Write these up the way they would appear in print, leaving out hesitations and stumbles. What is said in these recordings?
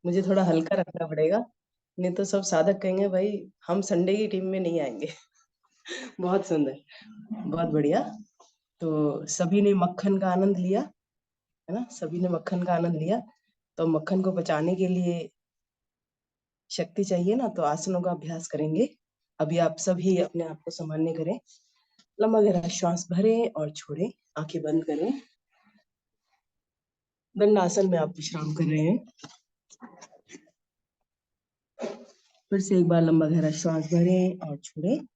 मुझे थोड़ा हल्का रखना पड़ेगा, नहीं तो सब साधक कहेंगे भाई हम संडे की टीम में नहीं आएंगे। बहुत सुंदर, बहुत बढ़िया। तो सभी ने मक्खन का आनंद लिया, है ना, सभी ने मक्खन का आनंद लिया। तो मक्खन को पचाने के लिए शक्ति चाहिए ना, तो आसनों का अभ्यास करेंगे। अभी आप सभी अपने आप को सामान्य करें, लंबा गहरा श्वास भरें और छोड़ें, आंखें बंद करें। दंडासन में आप विश्राम कर रहे हैं। फिर से एक बार लंबा गहरा श्वास भरें और छोड़ें।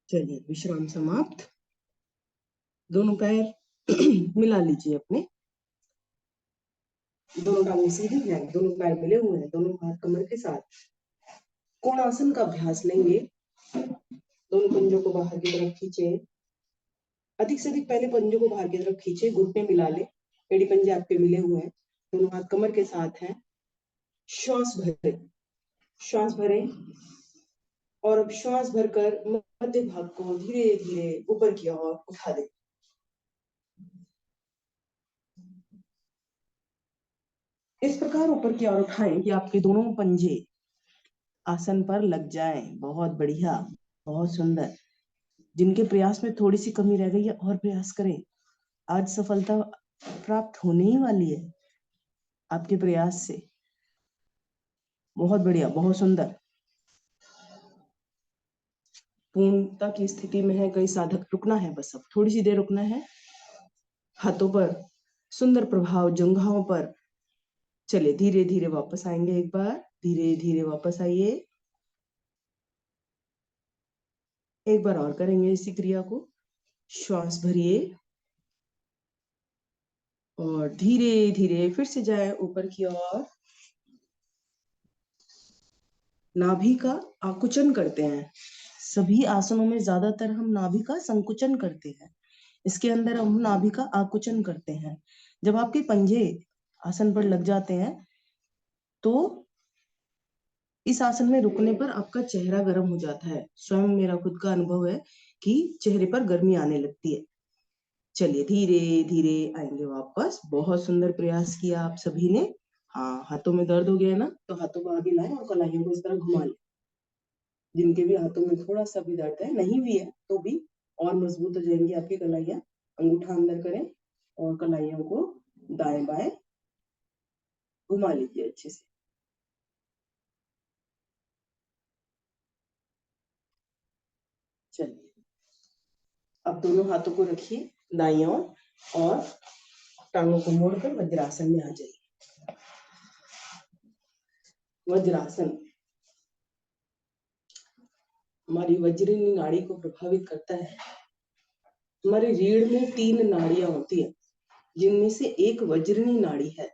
चलिए, विश्राम समाप्त। दोनों पैर मिला लीजिए अपने, दोनों टांगें सीधी हैं, दोनों पैर मिले हुए हैं, दोनों हाथ कमर के साथ। कोणासन का अभ्यास लेंगे। दोनों पंजों को बाहर की तरफ खींचे, अधिक से अधिक पहले पंजों को बाहर की तरफ खींचे, घुटने मिला ले, एड़ी पंजे आपके मिले हुए हैं, दोनों हाथ कमर के साथ हैं। श्वास भरें, श्वास भरें, और अब श्वास भरकर मध्य भाग को धीरे धीरे ऊपर की ओर उठा दें। इस प्रकार ऊपर की ओर उठाएं कि आपके दोनों पंजे आसन पर लग जाएं। बहुत बढ़िया, बहुत सुंदर। जिनके प्रयास में थोड़ी सी कमी रह गई है और प्रयास करें, आज सफलता प्राप्त होने ही वाली है आपके प्रयास से। बहुत बढ़िया, बहुत सुंदर। पूर्णता की स्थिति में है, कई साधक रुकना है, बस अब थोड़ी सी देर रुकना है। हाथों पर सुंदर प्रभाव, जंघाओं पर। चलिए, धीरे धीरे वापस आएंगे, एक बार धीरे धीरे वापस आइए। एक बार और करेंगे इसी क्रिया को। श्वास भरिए और धीरे धीरे फिर से जाए ऊपर की ओर। नाभि का आकुचन करते हैं। सभी आसनों में ज्यादातर हम नाभि का संकुचन करते हैं, इसके अंदर हम नाभि का आकुचन करते हैं। जब आपके पंजे आसन पर लग जाते हैं तो इस आसन में रुकने पर आपका चेहरा गर्म हो जाता है। स्वयं मेरा खुद का अनुभव है कि चेहरे पर गर्मी आने लगती है। चलिए, धीरे धीरे आएंगे वापस। बहुत सुंदर प्रयास किया आप सभी ने। हाँ, हाथों में दर्द हो गया है ना, तो हाथों को आगे लाएं और कलाइयों को इस तरह घुमा लें। जिनके भी हाथों में थोड़ा सा भी दर्द है, नहीं भी है तो भी और मजबूत हो जाएंगी आपकी कलाइयां। अंगूठा अंदर करें और कलाइयों को दाएं बाएं घुमा लीजिए अच्छे से। चलिए, अब दोनों हाथों को रखिए दाईं ओर और टांगों को मोड़कर वज्रासन में आ जाइए। वज्रासन हमारी वज्रिनी नाड़ी को प्रभावित करता है। हमारे रीढ़ में 3 नाड़ियां होती है, जिनमें से एक वज्रिनी नाड़ी है।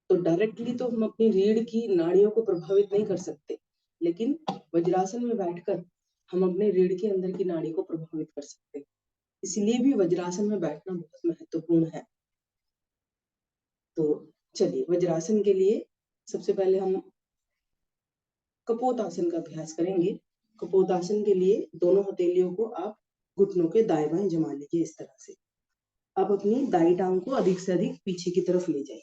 तो डायरेक्टली तो हम अपनी रीढ़ की नाड़ियों को प्रभावित नहीं कर सकते, लेकिन वज्रासन में बैठकर हम अपने रीढ़ के अंदर की नाड़ी को प्रभावित कर सकते हैं। इसलिए भी वज्रासन में बैठना बहुत महत्वपूर्ण है। तो चलिए, वज्रासन के लिए सबसे पहले हम कपोतासन का अभ्यास करेंगे। कपोतासन के लिए दोनों हथेलियों को आप घुटनों के दाएं बाएं जमा लीजिए इस तरह से। आप अपनी दाई टांग को अधिक से अधिक पीछे की तरफ ले जाइए।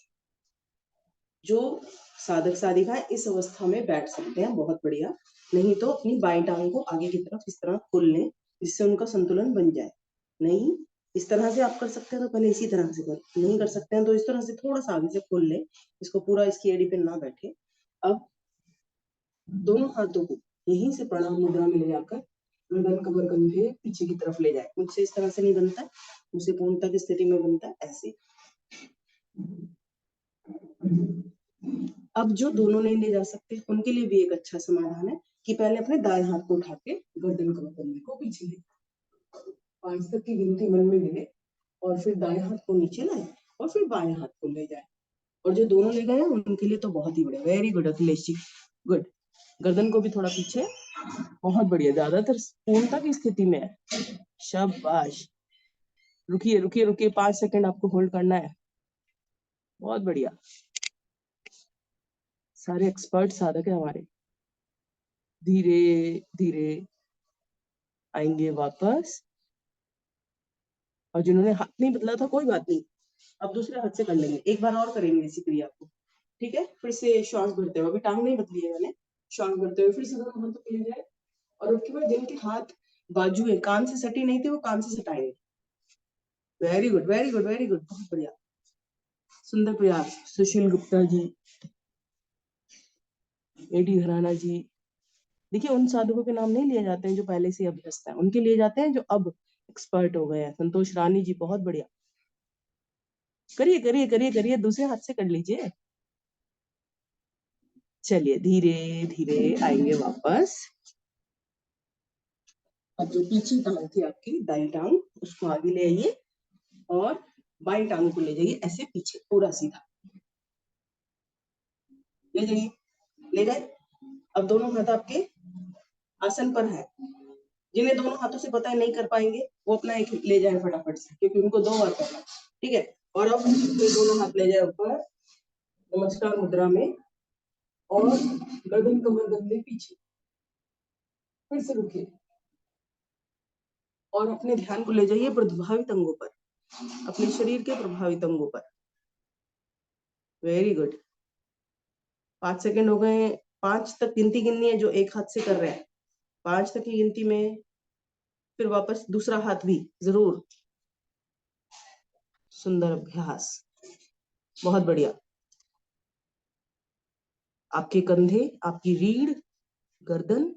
जो साधक साधिका इस अवस्था में बैठ सकते हैं, बहुत बढ़िया। नहीं तो अपनी बाई टांग को आगे की तरफ इस तरह खोल लें, जिससे उनका संतुलन बन जाए। नहीं, इस तरह से आप कर सकते हैं तो पहले इसी तरह से कर, नहीं कर सकते हैं तो इस तरह से थोड़ा सा आगे से खोल लें, इसको पूरा इसकी एड़ी पे ना बैठे। अब दोनों हाथों को यहीं से प्रणाम मुद्रा में ले जाकर गर्दन कमर कंधे पीछे की तरफ ले जाए। मुझसे इस तरह से नहीं बनता है, मुझसे पूर्णता की स्थिति में बनता है ऐसे। अब जो दोनों नहीं ले जा सकते उनके लिए भी एक अच्छा समाधान है कि पहले अपने दाएं हाथ को उठा के गर्दन कमर कंधे को पीछे ले, 5 तक की गिनती मन में ले, और फिर दाएं हाथ को नीचे लाए और फिर बाएं हाथ को ले जाए। और जो दोनों ले गए उनके लिए तो बहुत ही बढ़िया, very good Akhilesh ji, good. गर्दन को भी थोड़ा पीछे, बहुत बढ़िया, ज्यादातर पूर्णता की स्थिति में है। शाबाश। रुकिए रुकिए रुकिए, 5 सेकंड आपको होल्ड करना है। बहुत बढ़िया। सारे एक्सपर्ट साधक है हमारे। धीरे धीरे आएंगे वापस। और जिन्होंने हाथ नहीं बदला था कोई बात नहीं, अब दूसरे हाथ से कर लेंगे, एक बार और करेंगे इसी क्रिया को। ठीक है, फिर से श्वास भरते हुए, अभी टांग नहीं बदली है मैंने, श्वास भरते हुए फिर से दोनों हाथों को ले जाए। और उसके बाद जिनके हाथ बाजू है, कान से सटी नहीं थी, वो कान से सटाएंगे। Very good very good very good, बहुत बढ़िया, सुंदर प्रयास। सुशील गुप्ता जी, एडी घराना जी। देखिए, उन साधकों के नाम नहीं लिए जाते हैं जो पहले से अभ्यस्त हैं, उनके लिए जाते हैं जो अब एक्सपर्ट हो गए हैं। संतोष रानी जी, बहुत बढ़िया। करिए करिए करिए करिए, दूसरे हाथ से कर लीजिए। चलिए धीरे धीरे आएंगे वापस। अब जो पीछे टांग थी आपकी दाई टांग, उसको आगे ले आइए और बाई टांग को ले जाइए ऐसे पीछे, पूरा सीधा ले जाइए, ले जाए। अब दोनों हाथ आपके आसन पर है। जिन्हें दोनों हाथों से पता है नहीं कर पाएंगे, वो अपना एक ले जाए फटाफट से, क्योंकि उनको 2 बार करना है। ठीक है, और अब दोनों हाथ ले जाए ऊपर नमस्कार मुद्रा में, और गर्दन कमर बदले पीछे। फिर से रुकिए और अपने ध्यान को ले जाइए प्रभावित अंगों पर, अपने शरीर के प्रभावित अंगों पर। वेरी गुड, 5 सेकंड हो गए। 5 तक गिनती गिननी है जो एक हाथ से कर रहे हैं, 5 तक की गिनती में फिर वापस दूसरा हाथ भी जरूर। सुंदर अभ्यास, बहुत बढ़िया। आपके कंधे, आपकी रीढ़, गर्दन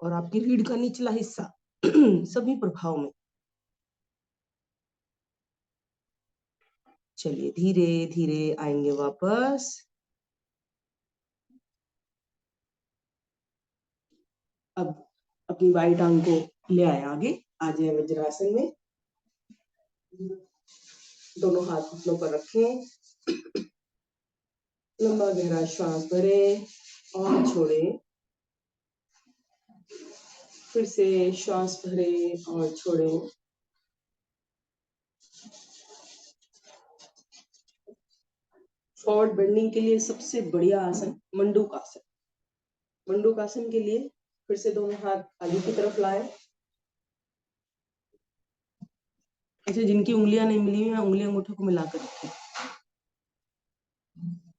और आपकी रीढ़ का निचला हिस्सा सभी प्रभाव में। चलिए धीरे धीरे आएंगे वापस। अब अपनी बाई टांग को ले आए आगे, आ जाए वज्रासन में। दोनों हाथ घुटनों पर रखें, लंबा गहरा श्वास भरें और छोड़ें। फिर से श्वास भरें और छोड़ें। फॉरवर्ड बेंडिंग के लिए सबसे बढ़िया आसन मंडूकासन। मंडूकासन के लिए फिर से दोनों हाथ आगे की तरफ लाए। ऐसे जिनकी उंगलियां नहीं मिली हुई, उंगलियां अंगूठे को मिलाकर रखें।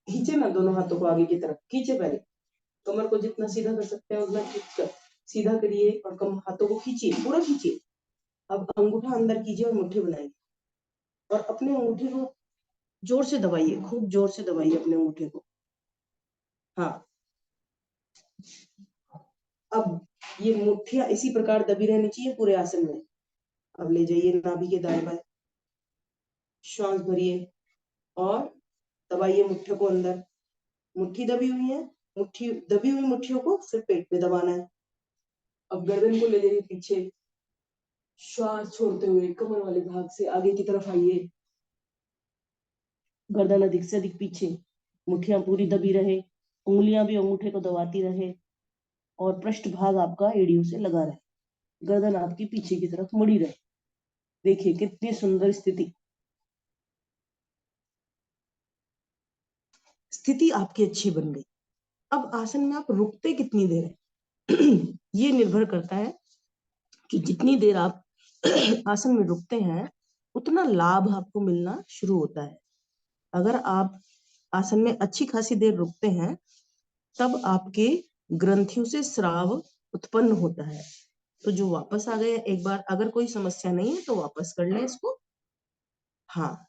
खींचे ना दोनों हाथों को आगे की तरफ, खींचे पहले, कमर को जितना सीधा कर सकते हैं उतना खींच कर सीधा करिए, और कम हाथों को खींचिए, पूरा खींचिए। अब अंगूठा अंदर कीजिए और मुट्ठी बनाइए, और अपने अंगूठे को जोर से दबाइए, खूब जोर से दबाइए अपने अंगूठे को। हाँ, अब ये मुट्ठियां इसी प्रकार दबी रहनी चाहिए पूरे आसन में। अब ले जाइए नाभि के दाएं बाएं, श्वास भरिए और दबाइए मुट्ठियों को अंदर। मुट्ठी दबी हुई है, मुट्ठी दबी हुई मुट्ठियों को सिर्फ पेट में दबाना है। अब गर्दन को ले जाइए पीछे, श्वास छोड़ते हुए कमर वाले भाग से आगे की तरफ आइए। गर्दन अधिक से अधिक पीछे, मुट्ठियां पूरी दबी रहे, उंगलियां भी अंगूठे को दबाती रहे, और पृष्ठ भाग आपका एड़ियों से लगा रहे, गर्दन आपकी पीछे की तरफ मुड़ी रहे। देखिए कितनी सुंदर स्थिति, स्थिति आपकी अच्छी बन गई। अब आसन में आप रुकते कितनी देर है ये निर्भर करता है कि जितनी देर आप आसन में रुकते हैं, उतना लाभ आपको मिलना शुरू होता है। अगर आप आसन में अच्छी खासी देर रुकते हैं, तब आपके ग्रंथियों से स्राव उत्पन्न होता है। तो जो वापस आ गए एक बार, अगर कोई समस्या नहीं है तो वापस कर लें इसको। हाँ,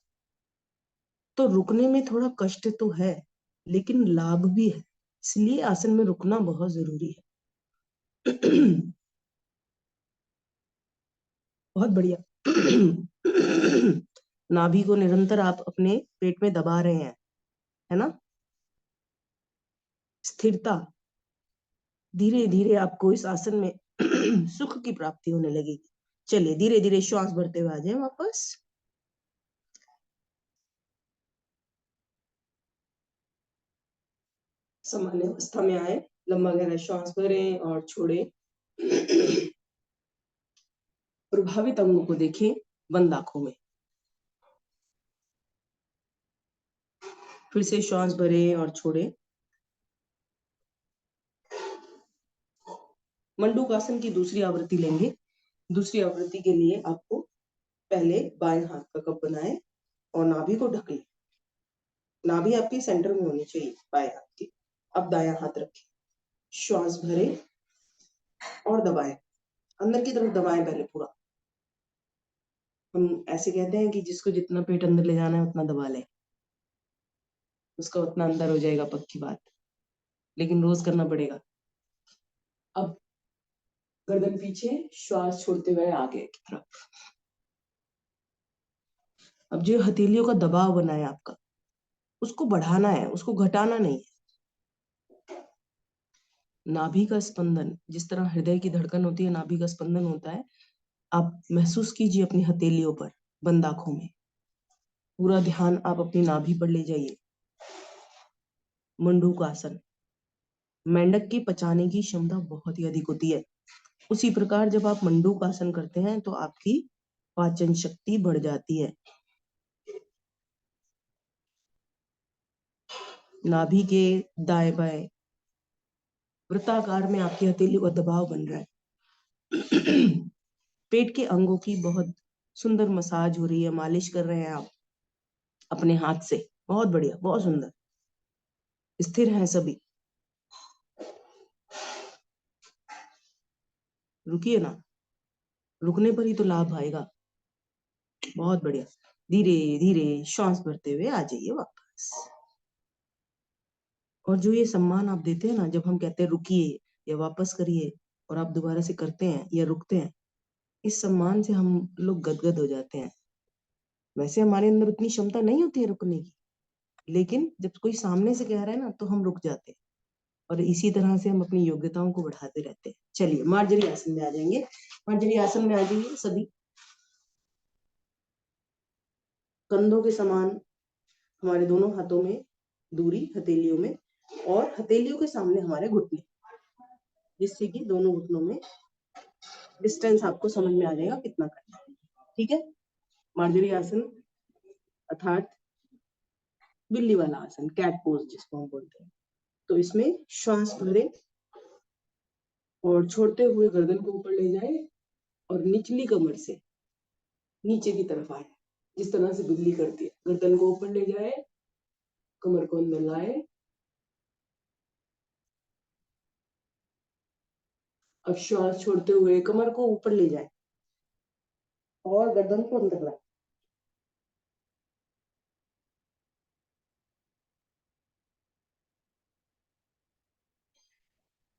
तो रुकने में थोड़ा कष्ट तो है, लेकिन लाभ भी है, इसलिए आसन में रुकना बहुत जरूरी है। बहुत बढ़िया। नाभि को निरंतर आप अपने पेट में दबा रहे हैं, है ना। स्थिरता, धीरे धीरे आपको इस आसन में सुख की प्राप्ति होने लगेगी। चलिए धीरे धीरे श्वास भरते हुए आ जाए वापस। सामान्य अवस्था में आए, लंबा गहरा श्वास भरें और छोड़ें। प्रभावित अंगों को देखें बंद आंखों में। फिर से श्वास भरें और छोड़ें। मंडूकासन की दूसरी आवृत्ति लेंगे। दूसरी आवृत्ति के लिए आपको पहले बाएं हाथ का कप बनाए और नाभि को ढक ले। नाभि आपकी सेंटर में होनी चाहिए बाएं हाथ की। अब दायां हाथ रखें, श्वास भरे और दबाएं, अंदर की तरफ दबाएं पहले पूरा। हम ऐसे कहते हैं कि जिसको जितना पेट अंदर ले जाना है उतना दबा ले, उसका उतना अंदर हो जाएगा, पक्की बात, लेकिन रोज करना पड़ेगा। अब गर्दन पीछे, श्वास छोड़ते हुए आगे की तरफ। अब जो हथेलियों का दबाव बना है आपका, उसको बढ़ाना है, उसको घटाना नहीं है। नाभि का स्पंदन, जिस तरह हृदय की धड़कन होती है, नाभि का स्पंदन होता है। आप महसूस कीजिए अपनी हथेलियों पर, बंद आंखों में। पूरा ध्यान आप अपनी नाभि पर ले जाइए। मंडूकासन, मेंढक की पचाने की क्षमता बहुत ही अधिक होती है। उसी प्रकार जब आप मंडूकासन करते हैं तो आपकी पाचन शक्ति बढ़ जाती है। नाभि के दाएं बाएं वृत्ताकार में आपकी हथेलियों का दबाव बन रहा है। पेट के अंगों की बहुत सुंदर मसाज हो रही है, मालिश कर रहे हैं आप अपने हाथ से। बहुत बढ़िया, बहुत सुंदर। स्थिर हैं सभी, रुकिए ना, रुकने पर ही तो लाभ आएगा। बहुत बढ़िया, धीरे धीरे श्वास भरते हुए आ जाइए वापस। और जो ये सम्मान आप देते हैं ना, जब हम कहते हैं रुकिए या वापस करिए और आप दोबारा से करते हैं या रुकते हैं, इस सम्मान से हम लोग गदगद हो जाते हैं। वैसे हमारे अंदर उतनी क्षमता नहीं होती है रुकने की, लेकिन जब कोई सामने से कह रहा है ना तो हम रुक जाते हैं। और इसी तरह से हम अपनी योग्यताओं को बढ़ाते रहते हैं। चलिए मार्जरी आसन में आ जाएंगे। मार्जरी आसन में आ जाइए सभी। कंधों के समान हमारे दोनों हाथों में दूरी, हथेलियों में, और हथेलियों के सामने हमारे घुटने, जिससे कि दोनों घुटनों में डिस्टेंस आपको समझ में आ जाएगा कितना करना है। ठीक है। मार्जरी आसन अर्थात बिल्ली वाला आसन, कैट पोज जिसको हम बोलते हैं। तो इसमें श्वास भरे और छोड़ते हुए गर्दन को ऊपर ले जाए और निचली कमर से नीचे की तरफ आए, जिस तरह से बिल्ली करती है। गर्दन को ऊपर ले जाए, कमर को अंदर लाए। अब श्वास छोड़ते हुए कमर को ऊपर ले जाए और गर्दन को अंदर लाए।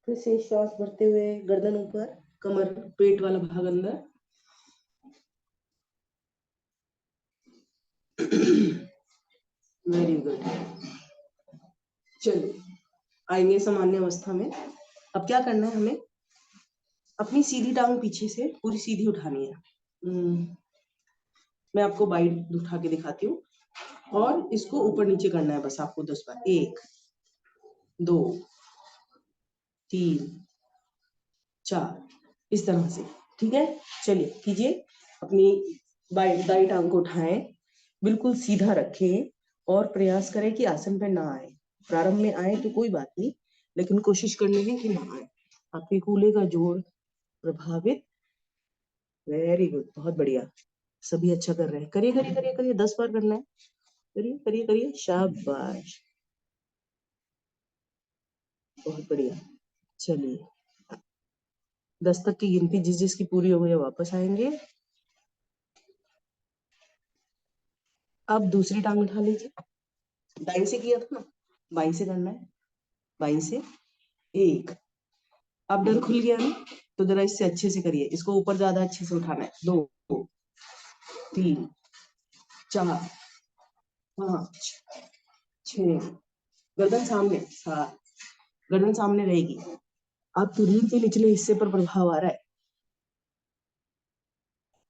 फिर से श्वास भरते हुए गर्दन ऊपर, कमर, पेट वाला भाग अंदर। Very good. चलिए आएंगे सामान्य अवस्था में। अब क्या करना है हमें, अपनी सीधी टांग पीछे से पूरी सीधी उठानी है। मैं आपको बाइट उठा के दिखाती हूँ और इसको ऊपर नीचे करना है बस आपको 10 बार। 1 2 3 4, इस तरह से। ठीक है, चलिए कीजिए। अपनी दाई टांग को उठाएं, बिल्कुल सीधा रखें और प्रयास करें कि आसन पे ना आए। प्रारंभ में आए तो कोई बात नहीं, लेकिन कोशिश करनी है कि ना आए। आपके कूल्हे का जोड़ प्रभावित। वेरी गुड, बहुत बढ़िया, सभी अच्छा कर रहे हैं। करिए करिए करिए करिए, 10 बार करना है। करिए करिए करिए, शाबाश, बहुत बढ़िया। चलिए 10 तक की गिनती जिस जिसकी पूरी हो गई वापस आएंगे। अब दूसरी टांग उठा लीजिए। दाई से किया था ना, बाई से करना है। बाई से 1। अब डर खुल गया ना, तो जरा इससे अच्छे से करिए, इसको ऊपर ज्यादा अच्छे से उठाना है। 2 3 4 5 6, गर्दन सामने, 7, गर्दन सामने रहेगी। आप शरीर के निचले हिस्से पर प्रभाव आ रहा है।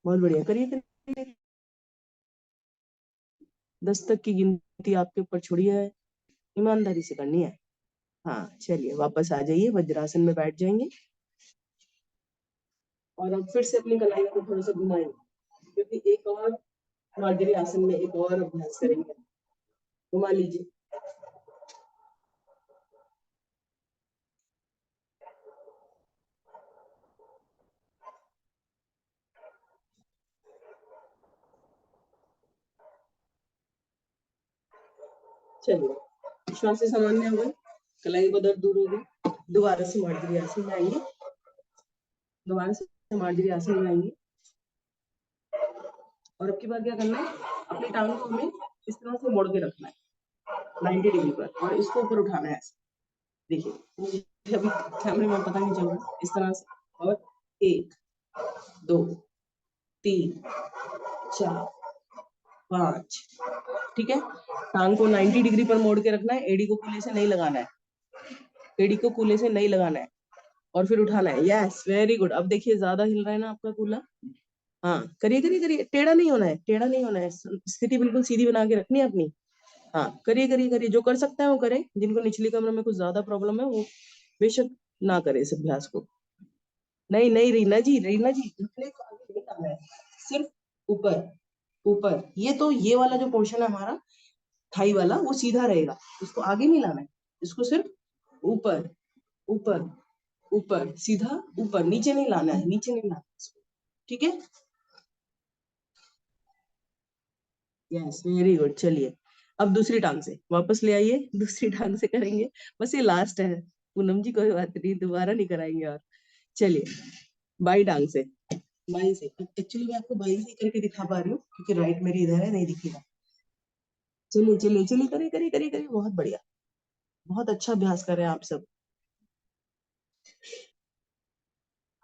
बहुत बढ़िया, करिए करिए। 10 तक की गिनती आपके ऊपर छोड़ी है, ईमानदारी से करनी है। हाँ चलिए वापस आ जाइए, वज्रासन में बैठ जाएंगे और अब फिर से अपनी कलाई को थोड़ा सा घुमाएंगे, क्योंकि एक और मार्जरी आसन में एक और अभ्यास करेंगे। घुमा लीजिए। चलिए, श्वास से सामान्य हो गए, कलाई को दर्द दूर हो गई। दोबारा से मार्जरी आसन में आएंगे, दोबारा से मार्जरी आसन में आएंगे। और अब की बार क्या करना है, अपनी टांग को हमें इस तरह से मोड़ के रखना है 90 डिग्री पर, और इसको ऊपर उठाना है ऐसे। देखिए, मुझे अभी कैमरे में पता नहीं चल रहा, इस तरह से। और 1 2 3 4 5, ठीक है। टांग को 90 डिग्री पर मोड़ के रखना है, एड़ी को कूल्हे से नहीं लगाना है, एड़ी को कूल्हे से नहीं लगाना है, और फिर उठाना है। Yes, very good. अब देखिए, ज्यादा हिल रहा है ना आपका कूल्हा। हाँ, करिए करिए करिए, टेढ़ा नहीं होना है, टेढ़ा नहीं होना है, स्थिति बिल्कुल सीधी बना के रखनी है अपनी। हाँ, करिए करिए करिए, जो कर सकते हैं वो करें। जिनको निचली कमर में कुछ ज्यादा प्रॉब्लम है वो बेशक ना करे इस अभ्यास को। नहीं नहीं, रीना जी, रीना जी, घुटने को आगे नहीं करना है, सिर्फ ऊपर ऊपर। ये वाला जो पोर्शन है हमारा थाई वाला, वो सीधा रहेगा, उसको आगे नहीं लाना है, इसको सिर्फ ऊपर ऊपर ऊपर, सीधा ऊपर, नीचे नहीं लाना है, नीचे नहीं लाना है इसको, ठीक है। Yes, very good. चलिए, अब दूसरी टांग से वापस ले आइए, दूसरी टांग से करेंगे। बस ये लास्ट है पूनम जी, कोई बात नहीं, दोबारा नहीं कराएंगे। और चलिए, बाई टांग से, बाई से। एक्चुअली मैं आपको बाई से करके दिखा पा रही हूँ, क्योंकि राइट मेरी इधर है, नहीं दिखेगा। चलिए चलिए चलिए, करिए करिए करिए करिए, बहुत बढ़िया, बहुत अच्छा अभ्यास कर रहे हैं आप सब।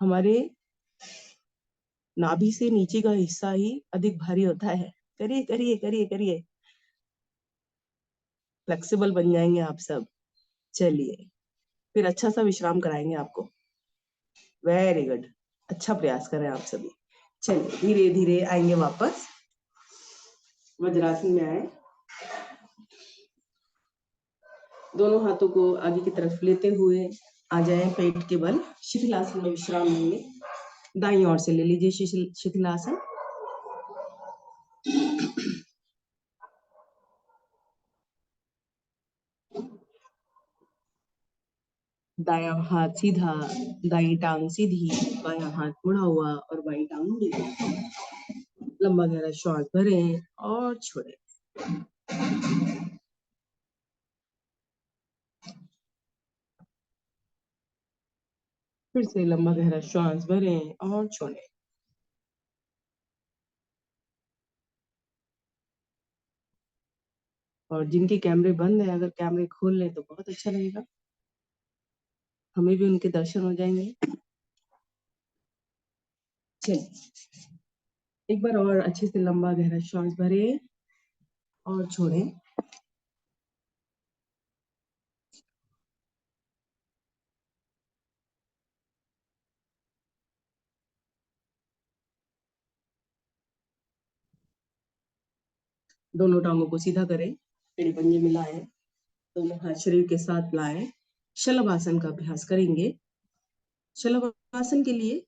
हमारे नाभि से नीचे का हिस्सा ही अधिक भारी होता है। करिए करिए करिए करिए, फ्लेक्सिबल बन जाएंगे आप सब। चलिए, फिर अच्छा सा विश्राम कराएंगे आपको। वेरी गुड, अच्छा प्रयास करें आप सभी। चलिए, धीरे धीरे आएंगे वापस, वज्रासन में आए। दोनों हाथों को आगे की तरफ लेते हुए आ जाएं पेट के बल, शिथिलासन में विश्राम लेंगे। दाईं ओर से ले लीजिए शिथिलासन। दायां हाथ सीधा, दाईं टांग सीधी, बायां हाथ मुड़ा हुआ और बाईं टांग मुड़ी हुई। लंबा गहरा श्वास भरें और छोड़ें। फिर से लंबा गहरा श्वास भरें और छोड़ें। और जिनके कैमरे बंद है, अगर कैमरे खोल लें तो बहुत अच्छा लगेगा, हमें भी उनके दर्शन हो जाएंगे। चलिए, एक बार और अच्छे से लंबा गहरा श्वास भरें और छोड़ें। दोनों टांगों को सीधा करें, एड़ी पंजे मिलाएं, दोनों हाथ शरीर के साथ लाएं। शलभासन का अभ्यास करेंगे। शलभासन के लिए,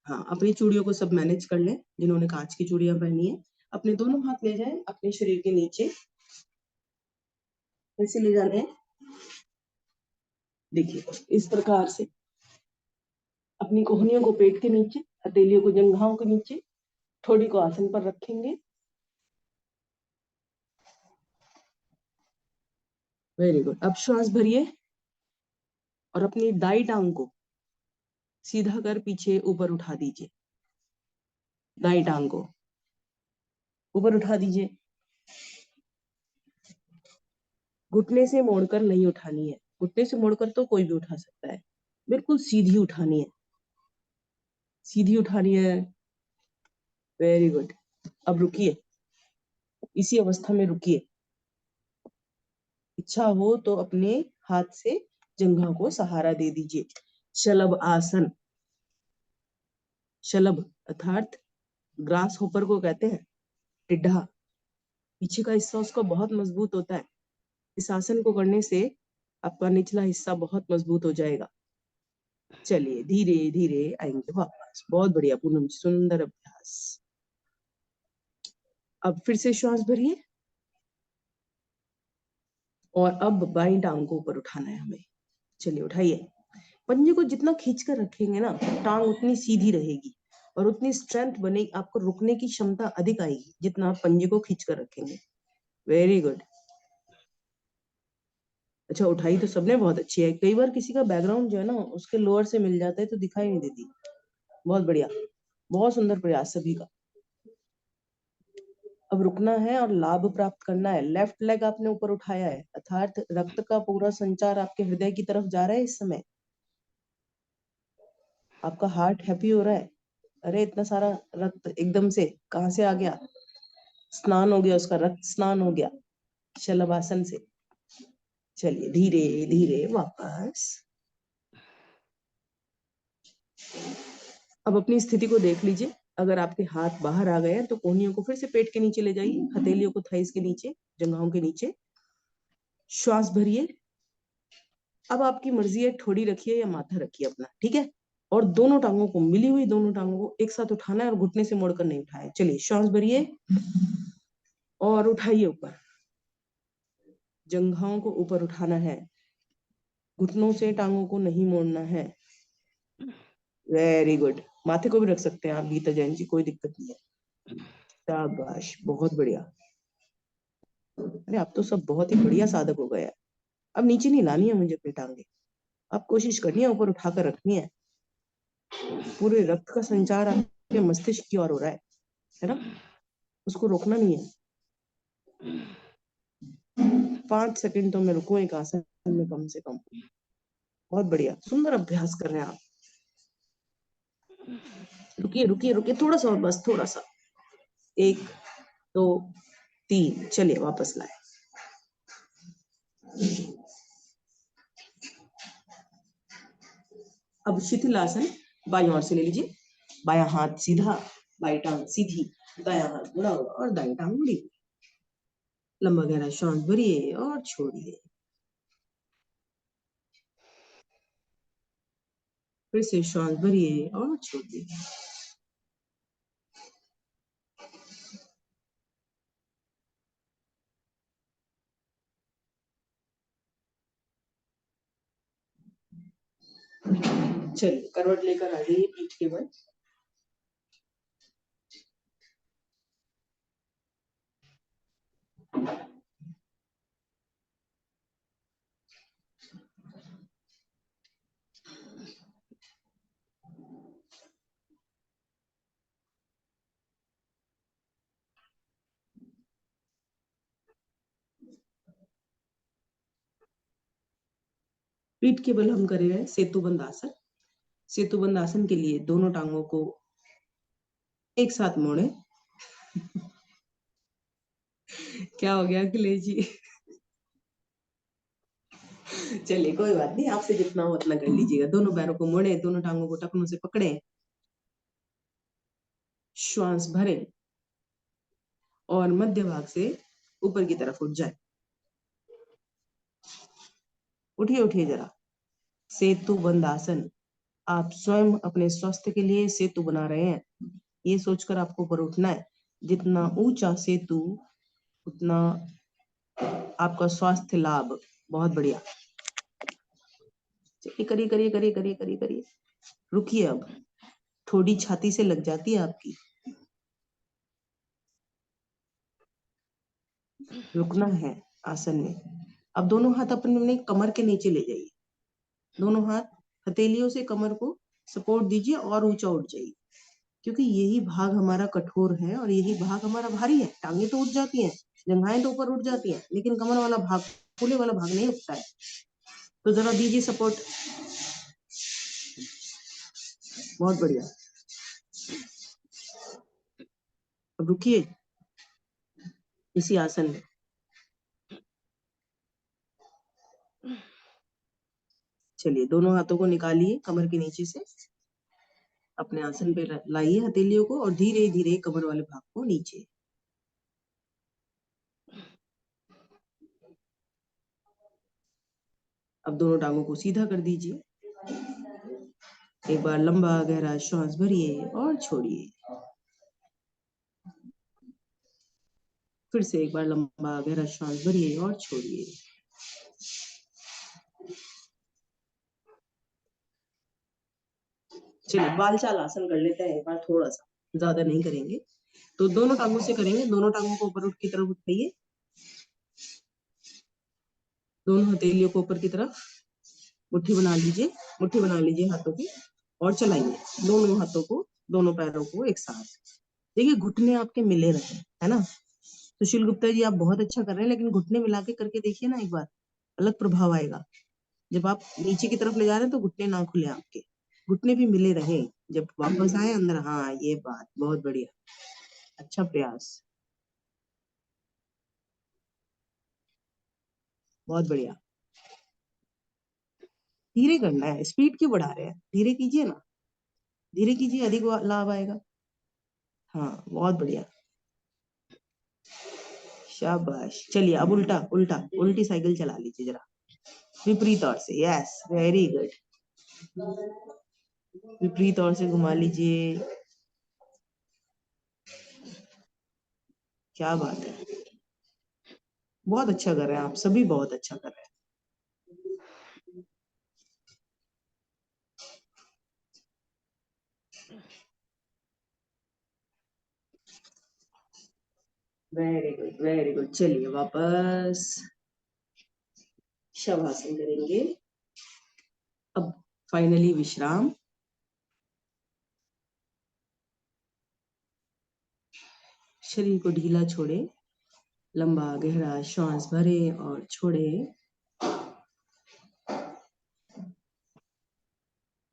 हाँ, अपनी चूड़ियों को सब मैनेज कर लें, जिन्होंने कांच की चूड़ियां पहनी है। अपने दोनों हाथ ले जाएं अपने शरीर के नीचे, ऐसे ले जाने हैं। देखिए, इस प्रकार से अपनी कोहनियों को पेट के नीचे, हथेलियों को जंघाओं के नीचे, ठोड़ी को आसन पर रखेंगे। Very good. अब श्वास भरिए और अपनी दाई टांग को सीधा कर पीछे ऊपर उठा दीजिए। दाई टांग को ऊपर उठा दीजिए। घुटने से मोड़कर नहीं उठानी है, घुटने से मोड़कर तो कोई भी उठा सकता है, बिल्कुल सीधी उठानी है, सीधी उठानी है। Very good. अब रुकिए, इसी अवस्था में रुकिए। इच्छा हो तो अपने हाथ से जंघा को सहारा दे दीजिए। शलभ आसन, शलभ अर्थात ग्रास होपर को कहते हैं, टिड्ढा। पीछे का हिस्सा उसका बहुत मजबूत होता है। इस आसन को करने से आपका निचला हिस्सा बहुत मजबूत हो जाएगा। चलिए, धीरे धीरे आएंगे वापस। बहुत बढ़िया पूनम, सुंदर अभ्यास। अब फिर से श्वास भरिए और अब बाईं टांग को ऊपर उठाना है हमें। चलिए, उठाइए। पंजे को जितना खींच कर रखेंगे ना, टांग उतनी सीधी रहेगी और उतनी स्ट्रेंथ बनेगी, आपको रुकने की क्षमता अधिक आएगी जितना आप पंजे को खींच कर रखेंगे। Very good. अच्छा, उठाई तो सबने बहुत अच्छी है। कई बार किसी का बैकग्राउंड जो है ना उसके लोअर से मिल जाता है तो दिखाई नहीं देती। बहुत बढ़िया, बहुत सुंदर प्रयास सभी का। अब रुकना है और लाभ प्राप्त करना है। लेफ्ट लेग आपने ऊपर उठाया है, अर्थात रक्त का पूरा संचार आपके हृदय की तरफ जा रहा है इस समय। आपका हार्ट हैप्पी हो रहा है। अरे इतना सारा रक्त एकदम से कहां से आ गया? स्नान हो गया उसका, रक्त स्नान हो गया शलभासन से। चलिए धीरे धीरे वापस। अब अपनी स्थिति को देख लीजिए। अगर आपके हाथ बाहर आ गए हैं तो कोहनियों को फिर से पेट के नीचे ले जाइए, हथेलियों को थाइस के नीचे, जंघाओं के नीचे। श्वास भरिए। अब आपकी मर्जी है, ठोड़ी रखिए या माथा रखिए अपना, ठीक है। और दोनों टांगों को, मिली हुई दोनों टांगों को एक साथ उठाना है और घुटने से मोड़कर नहीं उठाए। चलिए श्वास भरिए और उठाइए ऊपर। जंघाओं को ऊपर उठाना है, घुटनों से टांगों को नहीं मोड़ना है। Very good. माथे को भी रख सकते हैं आप गीता जैन जी, कोई दिक्कत नहीं है। शाबाश, बहुत बढ़िया। अरे आप तो सब बहुत ही बढ़िया साधक हो गए। अब नीचे नहीं लानी है मुझे अपनी टांगे, अब कोशिश करनी है ऊपर उठाकर रखनी है। पूरे रक्त का संचार आपके मस्तिष्क की ओर हो रहा है ना, उसको रोकना नहीं है। 5 सेकंड तो मैं रुकूं एक आसन में कम से कम। बहुत बढ़िया, सुंदर अभ्यास कर रहे हैं आप। रुकिए रुकिए रुकिए, थोड़ा सा और, बस थोड़ा सा। 1 2 3, चलिए वापस लाए। अब शिथिलासन बाईं ओर से ले लीजिए। बायां हाथ सीधा, बाईं टांग सीधी, दायां हाथ मुड़ा हुआ और दाईं टांग मुड़ी हुई। लंबा गहरा श्वास भरिए और छोड़िए। फिर से श्वास भरिए और छोड़िए। चलिए करवट लेकर आ जाइए पीठ के बल। पीठ के बल हम कर रहे हैं सेतुबंद आसन। सेतुबंद आसन के लिए दोनों टांगों को एक साथ मोड़े। क्या हो गया अखिलेश जी? चलिए कोई बात नहीं, आपसे जितना हो उतना कर लीजिएगा। दोनों पैरों को मोड़े, दोनों टांगों को टखनों से पकड़े, श्वास भरे और मध्य भाग से ऊपर की तरफ उठ जाए। उठिए उठिए जरा। सेतु बंद आसन। आप स्वयं अपने स्वास्थ्य के लिए सेतु बना रहे हैं, ये सोचकर आपको ऊपर उठना है। जितना ऊंचा सेतु उतना आपका स्वास्थ्य लाभ। बहुत बढ़िया। चलिए करिए करिए करिए करिए करिए करिए। रुकिए अब, थोड़ी छाती से लग जाती है आपकी। रुकना है आसन में। अब दोनों हाथ अपने कमर के नीचे ले जाइए। दोनों हाथ हथेलियों से कमर को सपोर्ट दीजिए और ऊंचा उठ जाइए, क्योंकि यही भाग हमारा कठोर है और यही भाग हमारा भारी है। टांगे तो उठ जाती हैं, जंघाएं तो ऊपर उठ जाती हैं, लेकिन कमर वाला भाग, फूले वाला भाग नहीं उठता है। तो जरा दीजिए सपोर्ट। बहुत बढ़िया। अब रुकिए इसी आसन में। चलिए दोनों हाथों को निकालिए कमर के नीचे से, अपने आसन पे लाइए हथेलियों को और धीरे धीरे कमर वाले भाग को नीचे। अब दोनों टांगों को सीधा कर दीजिए। एक बार लंबा गहरा श्वास भरिए और छोड़िए। फिर से एक बार लंबा गहरा श्वास भरिए और छोड़िए। चलिए बाल चाल आसन कर लेते हैं एक बार, थोड़ा सा, ज्यादा नहीं करेंगे। तो दोनों टांगों से करेंगे। दोनों टांगों को ऊपर उठ की तरफ उठाइए। दोनों हथेलियों को ऊपर की तरफ मुट्ठी बना लीजिए, मुट्ठी बना लीजिए हाथों की और चलाइए दोनों हाथों को, दोनों पैरों को एक साथ। देखिए घुटने आपके मिले रहे, है ना। सुशील गुप्ता जी आप बहुत अच्छा कर रहे हैं, लेकिन घुटने मिला के करके देखिए ना एक बार, अलग प्रभाव आएगा। जब आप नीचे की तरफ ले जा रहे हैं तो घुटने ना खुले आपके, घुटने भी मिले रहे जब वापस आए अंदर। हाँ ये बात बहुत बढ़िया, अच्छा प्रयास, बहुत बढ़िया। धीरे करना है, स्पीड क्यों बढ़ा रहे हैं, धीरे कीजिए ना, धीरे कीजिए, अधिक लाभ आएगा। हाँ बहुत बढ़िया, शाबाश। चलिए अब उल्टा उल्टा उल्टी साइकिल चला लीजिए जरा, विपरीत ओर से। यस वेरी गुड, विपरीत ओर से घुमा लीजिए, क्या बात है, बहुत अच्छा कर रहे हैं आप सभी, बहुत अच्छा कर रहे हैं। Very good very good. चलिए वापस शवासन करेंगे। अब फाइनली विश्राम। शरीर को ढीला छोड़े, लंबा गहरा श्वास भरे और छोड़े,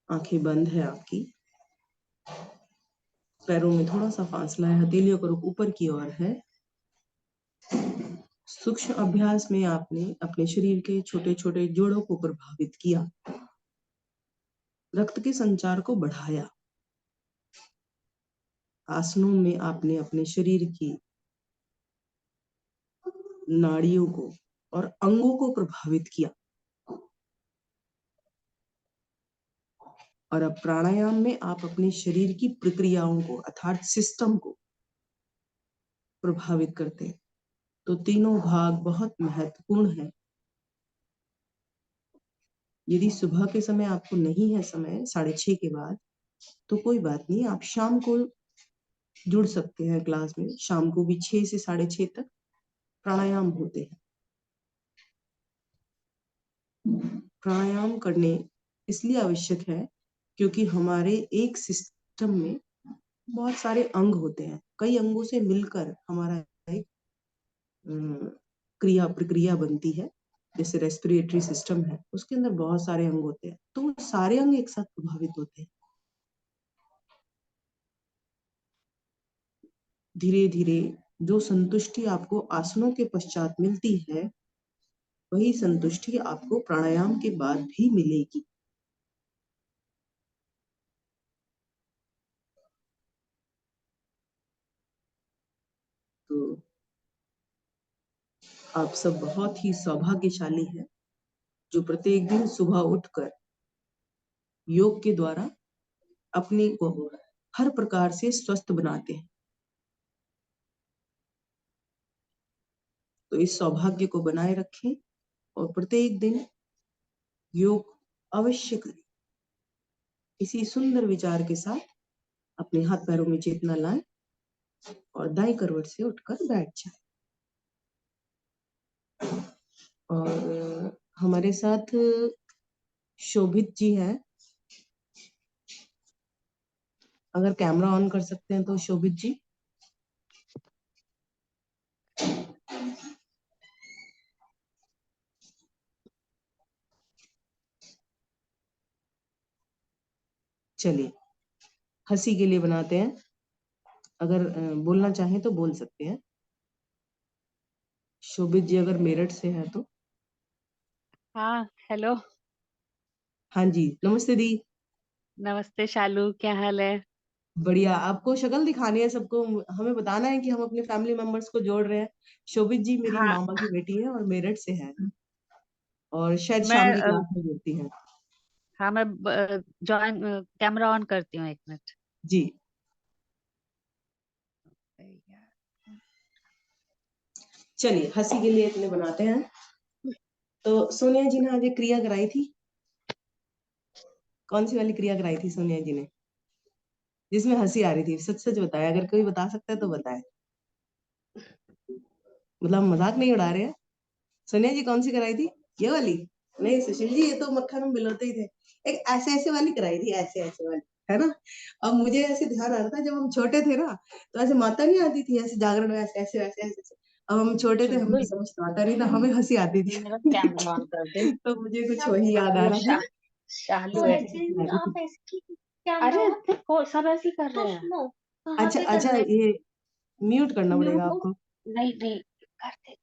आंखें बंद है आपकी, पैरों में थोड़ा सा फासला है, हथेलियों का रुख ऊपर की ओर है। सूक्ष्म अभ्यास में आपने अपने शरीर के छोटे छोटे जोड़ों को प्रभावित किया, रक्त के संचार को बढ़ाया। आसनों में आपने अपने शरीर की नाड़ियों को और अंगों को प्रभावित किया। और अब प्राणायाम में आप अपने शरीर की प्रक्रियाओं को अर्थात सिस्टम को प्रभावित करते हैं। तो तीनों भाग बहुत महत्वपूर्ण है। यदि सुबह के समय आपको नहीं है समय 6:30 के बाद, तो कोई बात नहीं, आप शाम को जुड़ सकते हैं क्लास में। शाम को भी 6 से 6:30 तक प्राणायाम होते हैं। प्राणायाम करने इसलिए आवश्यक है क्योंकि हमारे एक सिस्टम में बहुत सारे अंग होते हैं, कई अंगों से मिलकर हमारा एक क्रिया प्रक्रिया बनती है। जैसे रेस्पिरेटरी सिस्टम है, उसके अंदर बहुत सारे अंग होते हैं, तो वो सारे अंग एक साथ प्रभावित होते हैं। धीरे धीरे जो संतुष्टि आपको आसनों के पश्चात मिलती है, वही संतुष्टि आपको प्राणायाम के बाद भी मिलेगी। तो आप सब बहुत ही सौभाग्यशाली हैं जो प्रत्येक दिन सुबह उठकर योग के द्वारा अपने को हर प्रकार से स्वस्थ बनाते हैं। तो इस सौभाग्य को बनाए रखें और प्रत्येक दिन योग अवश्य करें। इसी सुंदर विचार के साथ अपने हाथ पैरों में चेतना लाएं और दाएं करवट से उठकर बैठ जाएं। और हमारे साथ शोभित जी हैं, अगर कैमरा ऑन कर सकते हैं तो शोभित जी। चलिए हंसी के लिए बनाते हैं, अगर बोलना चाहें तो बोल सकते हैं। शोभित जी अगर मेरठ से है तो। हाँ हेलो। हाँ जी नमस्ते दी। नमस्ते शालू, क्या हाल है? बढ़िया, आपको शक्ल दिखानी है सबको, हमें बताना है कि हम अपने फैमिली मेंबर्स को जोड़ रहे हैं। शोभित जी मेरी हाँ मामा की बेटी है और मेरठ से है, और शायद मैं शाम की क्लास में जुड़ती है। हाँ मैं जॉइन कैमरा ऑन करती हूँ, 1 मिनट। जी चलिए हंसी के लिए इतने बनाते हैं। तो सोनिया जी ने आज एक क्रिया कराई थी, कौन सी वाली क्रिया कराई थी सोनिया जी ने जिसमें हंसी आ रही थी? सच सच बताए, अगर कोई बता सकता है तो बताए, मतलब हम मजाक नहीं उड़ा रहे हैं। सोनिया जी कौन सी कराई थी? ये वाली नहीं सुशील जी, ये तो मक्खन हम मिलाते ही थे। एक ऐसे ऐसे वाली कराई थी, ऐसे ऐसे वाली, है ना। अब मुझे ऐसे ध्यान आ रहा था, जब हम छोटे थे ना, तो ऐसे माता नहीं आती थी ऐसे जागरण में, ऐसे ऐसे ऐसे ऐसे ऐसे। अब हम छोटे थे, हमें समझ तो आता नहीं था, हमें हंसी आती थी। मेरा कैमरा ऑन कर दे। तो मुझे कुछ वही याद आ वो रहा था। शालू है। आप ऐसे क्या अरे नाम? देखो सब ऐसे ही कर रहे हैं। खुशबू कहाँ अच्छा पे अच्छा, करना है? ये म्यूट करना पड़ेगा म्यूट। आपको। नहीं नहीं करते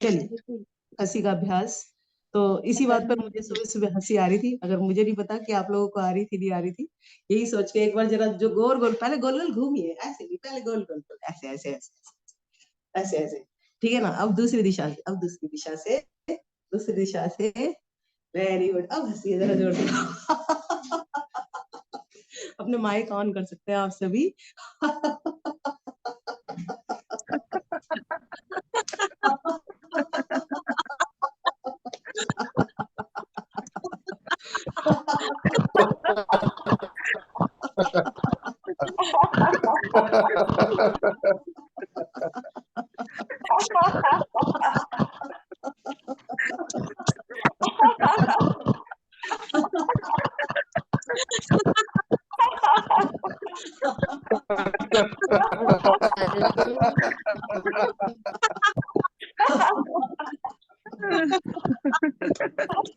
चलिए, हंसी का अभ्यास। तो इसी बात पर मुझे सुबह सुबह हंसी आ रही थी, अगर मुझे नहीं पता कि आप लोगों को आ रही थी नहीं आ रही थी। यही सोच के एक बार जरा जो गोल गोल, पहले गोल गोल घूमिए, ऐसे नहीं, पहले गोल गोल गोल, ऐसे ऐसे ऐसे ऐसे ऐसे, ठीक है ना। अब दूसरी दिशा से, अब दूसरी दिशा से, दूसरी दिशा से, वेरी गुड। अब हंसिए जरा जोर से। अपने माइक ऑन कर सकते हैं आप सभी।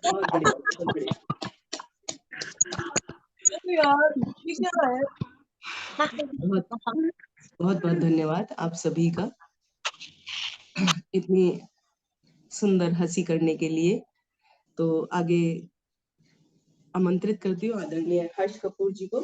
बहुत बढ़िया, बहुत बढ़िया। यार ये क्या है। बहुत बहुत बहुत धन्यवाद आप सभी का, इतनी सुंदर हंसी करने के लिए। तो आगे आमंत्रित करती हूँ आदरणीय हर्ष कपूर जी को।